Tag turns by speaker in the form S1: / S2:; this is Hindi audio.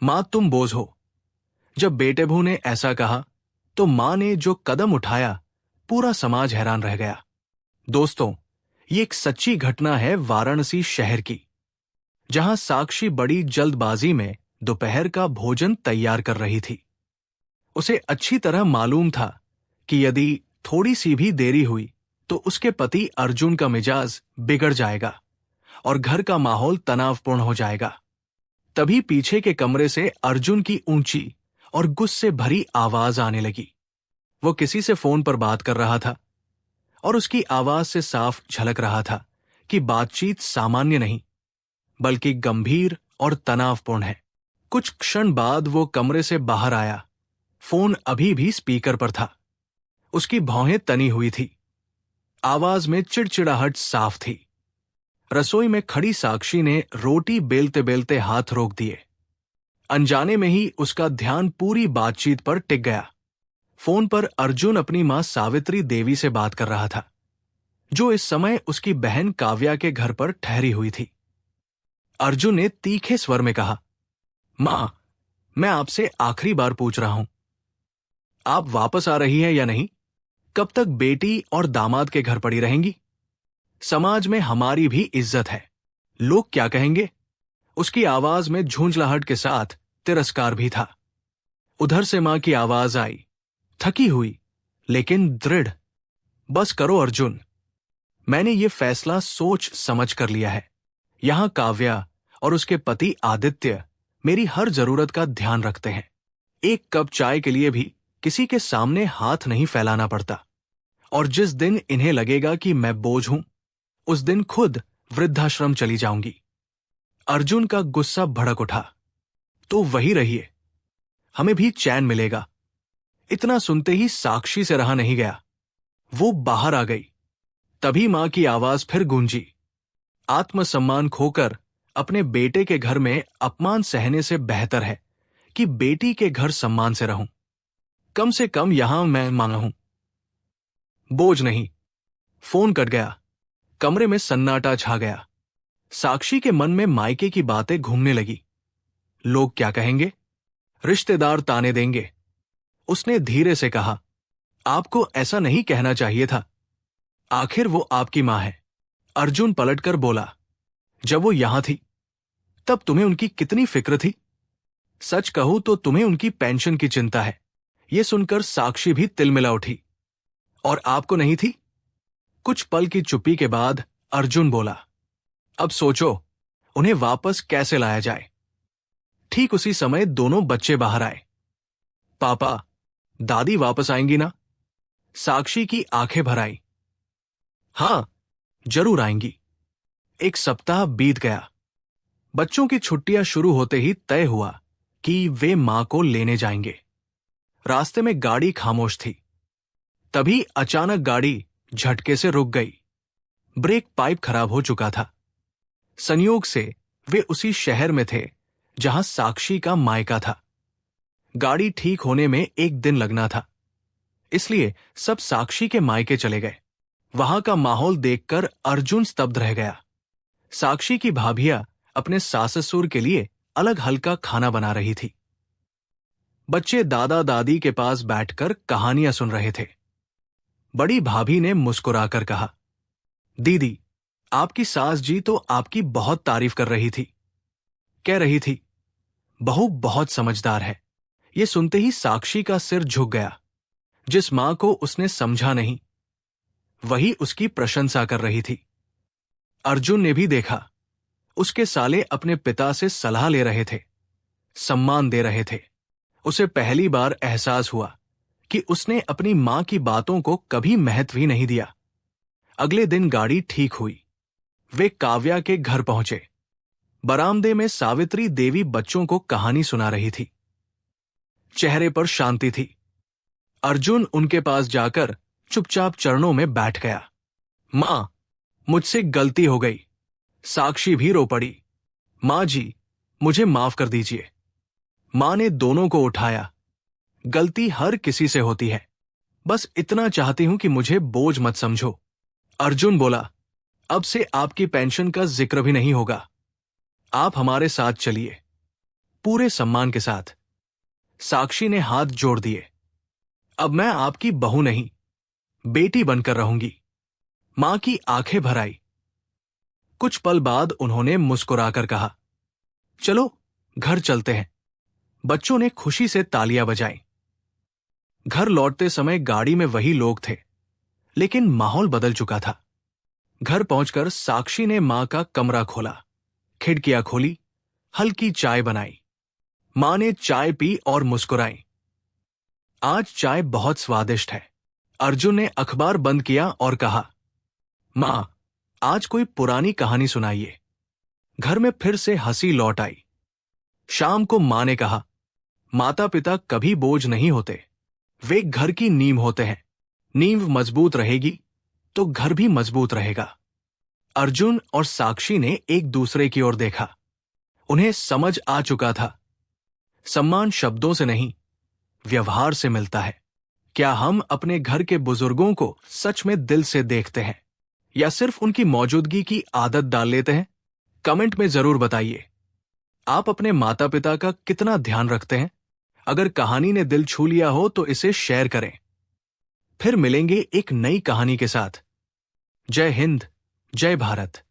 S1: मां तुम बोझ हो। जब बेटेभू ने ऐसा कहा तो मां ने जो कदम उठाया, पूरा समाज हैरान रह गया। दोस्तों, ये एक सच्ची घटना है वाराणसी शहर की, जहां साक्षी बड़ी जल्दबाजी में दोपहर का भोजन तैयार कर रही थी। उसे अच्छी तरह मालूम था कि यदि थोड़ी सी भी देरी हुई तो उसके पति अर्जुन का मिजाज बिगड़ जाएगा और घर का माहौल तनावपूर्ण हो जाएगा। तभी पीछे के कमरे से अर्जुन की ऊंची और गुस्से भरी आवाज आने लगी। वो किसी से फोन पर बात कर रहा था और उसकी आवाज से साफ झलक रहा था कि बातचीत सामान्य नहीं, बल्कि गंभीर और तनावपूर्ण है। कुछ क्षण बाद वो कमरे से बाहर आया। फोन अभी भी स्पीकर पर था। उसकी भौहें तनी हुई थी। आवाज में चिड़चिड़ाहट साफ थी। रसोई में खड़ी साक्षी ने रोटी बेलते बेलते हाथ रोक दिए। अनजाने में ही उसका ध्यान पूरी बातचीत पर टिक गया। फोन पर अर्जुन अपनी मां सावित्री देवी से बात कर रहा था, जो इस समय उसकी बहन काव्या के घर पर ठहरी हुई थी। अर्जुन ने तीखे स्वर में कहा, मां, मैं आपसे आखिरी बार पूछ रहा हूं, आप वापस आ रही है या नहीं? कब तक बेटी और दामाद के घर पड़ी रहेंगी? समाज में हमारी भी इज्जत है, लोग क्या कहेंगे? उसकी आवाज में झुंझलाहट के साथ तिरस्कार भी था। उधर से मां की आवाज आई, थकी हुई लेकिन दृढ़, बस करो अर्जुन, मैंने ये फैसला सोच समझ कर लिया है। यहां काव्या और उसके पति आदित्य मेरी हर जरूरत का ध्यान रखते हैं। एक कप चाय के लिए भी किसी के सामने हाथ नहीं फैलाना पड़ता। और जिस दिन इन्हें लगेगा कि मैं बोझ हूं, उस दिन खुद वृद्धाश्रम चली जाऊंगी। अर्जुन का गुस्सा भड़क उठा, तो वही रहिए, हमें भी चैन मिलेगा। इतना सुनते ही साक्षी से रहा नहीं गया। वो बाहर आ गई। तभी मां की आवाज फिर गूंजी, आत्मसम्मान खोकर अपने बेटे के घर में अपमान सहने से बेहतर है कि बेटी के घर सम्मान से रहूं। कम से कम यहां मैं मां हूं, बोझ नहीं। फोन कट गया। कमरे में सन्नाटा छा गया। साक्षी के मन में मायके की बातें घूमने लगी। लोग क्या कहेंगे? रिश्तेदार ताने देंगे। उसने धीरे से कहा, आपको ऐसा नहीं कहना चाहिए था, आखिर वो आपकी मां है। अर्जुन पलटकर बोला, जब वो यहां थी तब तुम्हें उनकी कितनी फिक्र थी? सच कहूं तो तुम्हें उनकी पेंशन की चिंता है। यह सुनकर साक्षी भी तिलमिला उठी। और आपको नहीं थी? कुछ पल की चुप्पी के बाद अर्जुन बोला, अब सोचो उन्हें वापस कैसे लाया जाए। ठीक उसी समय दोनों बच्चे बाहर आए। पापा, दादी वापस आएंगी ना? साक्षी की आंखें भर आई। हां, जरूर आएंगी। एक सप्ताह बीत गया। बच्चों की छुट्टियां शुरू होते ही तय हुआ कि वे मां को लेने जाएंगे। रास्ते में गाड़ी खामोश थी। तभी अचानक गाड़ी झटके से रुक गई। ब्रेक पाइप खराब हो चुका था। संयोग से वे उसी शहर में थे जहां साक्षी का मायका था। गाड़ी ठीक होने में एक दिन लगना था, इसलिए सब साक्षी के मायके चले गए। वहां का माहौल देखकर अर्जुन स्तब्ध रह गया। साक्षी की भाभियां अपने सास-ससुर के लिए अलग हल्का खाना बना रही थी। बच्चे दादा दादी के पास बैठकर कहानियां सुन रहे थे। बड़ी भाभी ने मुस्कुराकर कहा, दीदी, आपकी सास जी तो आपकी बहुत तारीफ कर रही थी। कह रही थी, बहू बहुत समझदार है। ये सुनते ही साक्षी का सिर झुक गया। जिस मां को उसने समझा नहीं, वही उसकी प्रशंसा कर रही थी। अर्जुन ने भी देखा, उसके साले अपने पिता से सलाह ले रहे थे, सम्मान दे रहे थे। उसे पहली बार एहसास हुआ कि उसने अपनी मां की बातों को कभी महत्व ही नहीं दिया। अगले दिन गाड़ी ठीक हुई। वे काव्या के घर पहुंचे। बरामदे में सावित्री देवी बच्चों को कहानी सुना रही थी। चेहरे पर शांति थी। अर्जुन उनके पास जाकर चुपचाप चरणों में बैठ गया। मां, मुझसे गलती हो गई। साक्षी भी रो पड़ी। मां जी, मुझे माफ कर दीजिए। मां ने दोनों को उठाया। गलती हर किसी से होती है, बस इतना चाहती हूं कि मुझे बोझ मत समझो। अर्जुन बोला, अब से आपकी पेंशन का जिक्र भी नहीं होगा। आप हमारे साथ चलिए। पूरे सम्मान के साथ। साक्षी ने हाथ जोड़ दिए। अब मैं आपकी बहू नहीं, बेटी बनकर रहूंगी। मां की आंखें भर आई। कुछ पल बाद उन्होंने मुस्कुराकर कहा, चलो घर चलते हैं। बच्चों ने खुशी से तालियां बजाई। घर लौटते समय गाड़ी में वही लोग थे, लेकिन माहौल बदल चुका था। घर पहुंचकर साक्षी ने मां का कमरा खोला, खिड़कियां खोली, हल्की चाय बनाई। मां ने चाय पी और मुस्कुराई। आज चाय बहुत स्वादिष्ट है। अर्जुन ने अखबार बंद किया और कहा, मां, आज कोई पुरानी कहानी सुनाइए। घर में फिर से हंसी लौट आई। शाम को मां ने कहा, माता पिता कभी बोझ नहीं होते, वे घर की नींव होते हैं। नींव मजबूत रहेगी तो घर भी मजबूत रहेगा। अर्जुन और साक्षी ने एक दूसरे की ओर देखा। उन्हें समझ आ चुका था, सम्मान शब्दों से नहीं, व्यवहार से मिलता है। क्या हम अपने घर के बुजुर्गों को सच में दिल से देखते हैं, या सिर्फ उनकी मौजूदगी की आदत डाल लेते हैं? कमेंट में जरूर बताइए। आप अपने माता पिता का कितना ध्यान रखते हैं? अगर कहानी ने दिल छू लिया हो तो इसे शेयर करें। फिर मिलेंगे एक नई कहानी के साथ। जय हिंद, जय भारत।